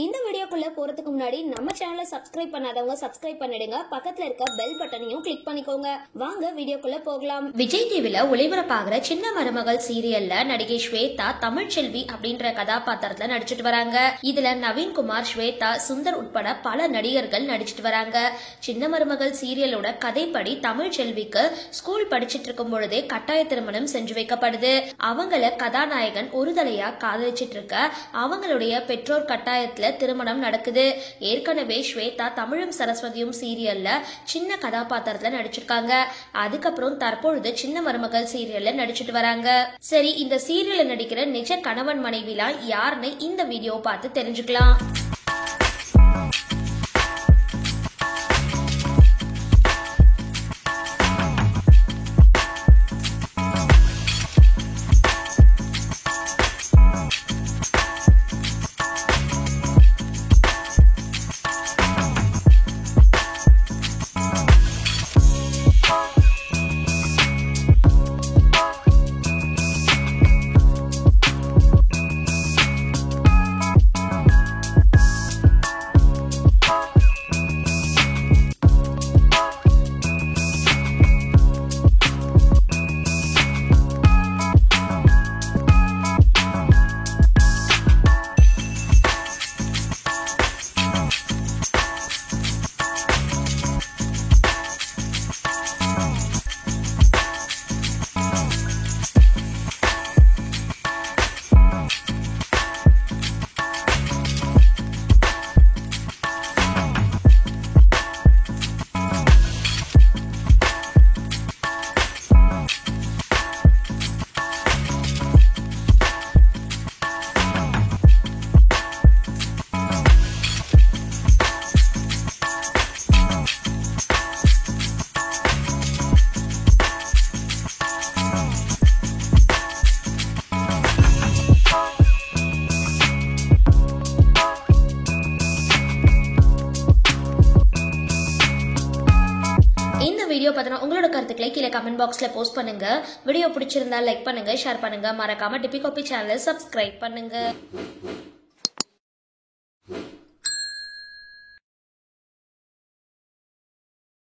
இந்த வீடியோக்குள்ள போறதுக்கு முன்னாடி நம்ம சேனலை சப்ஸ்கிரைப் பண்ணாதவங்க சப்ஸ்கிரைப் பண்ணிடுங்க, பக்கத்துல இருக்க பெல் பட்டனையும் கிளிக் பண்ணிக்கோங்க. வாங்க வீடியோக்குள்ள போகலாம். விஜய் டிவில ஒளிபரப்பாகிற சின்ன மருமகள் சீரியல்ல நடிகை ஸ்வேதா தமிழ்ச்செல்வி அப்படின்ற கதாபாத்திரத்துல நடிச்சிட்டு வராங்க. இதுல நவீன்குமார், ஸ்வேதா, சுந்தர் உட்பட பல நடிகர்கள் நடிச்சிட்டு வராங்க. சின்ன மருமகள் சீரியலோட கதைப்படி தமிழ்ச்செல்விக்கு ஸ்கூல் படிச்சிட்டு இருக்கும் பொழுதே கட்டாய திருமணம் செஞ்சு வைக்கப்படுது. அவங்கள கதாநாயகன் ஒரு தலையா காதலிச்சிட்டு இருக்க அவங்களுடைய பெற்றோர் கட்டாயத்துல திருமணம் நடக்குது. ஏற்கனவே ஸ்வேதா தமிழும் சரஸ்வதியும் சீரியல்ல சின்ன கதாபாத்திரத்துல நடிச்சிருக்காங்க. அதுக்கப்புறம் தற்பொழுது சின்ன மருமகள் சீரியல்ல நடிச்சிட்டு வராங்க. சரி, இந்த சீரியல்ல நடிக்கிற நிஜ கணவன் மனைவிலாம் யாருன்னு இந்த வீடியோ பார்த்து தெரிஞ்சுக்கலாம். இந்த வீடியோ பார்த்தா உங்களோட கருத்துக்களை கீழே கமெண்ட் பாக்ஸ்ல போஸ்ட் பண்ணுங்க. வீடியோ பிடிச்சிருந்தா லைக் பண்ணுங்க, ஷேர் பண்ணுங்க, மறக்காம டிபி காபி சேனலை சப்ஸ்கிரைப் பண்ணுங்க.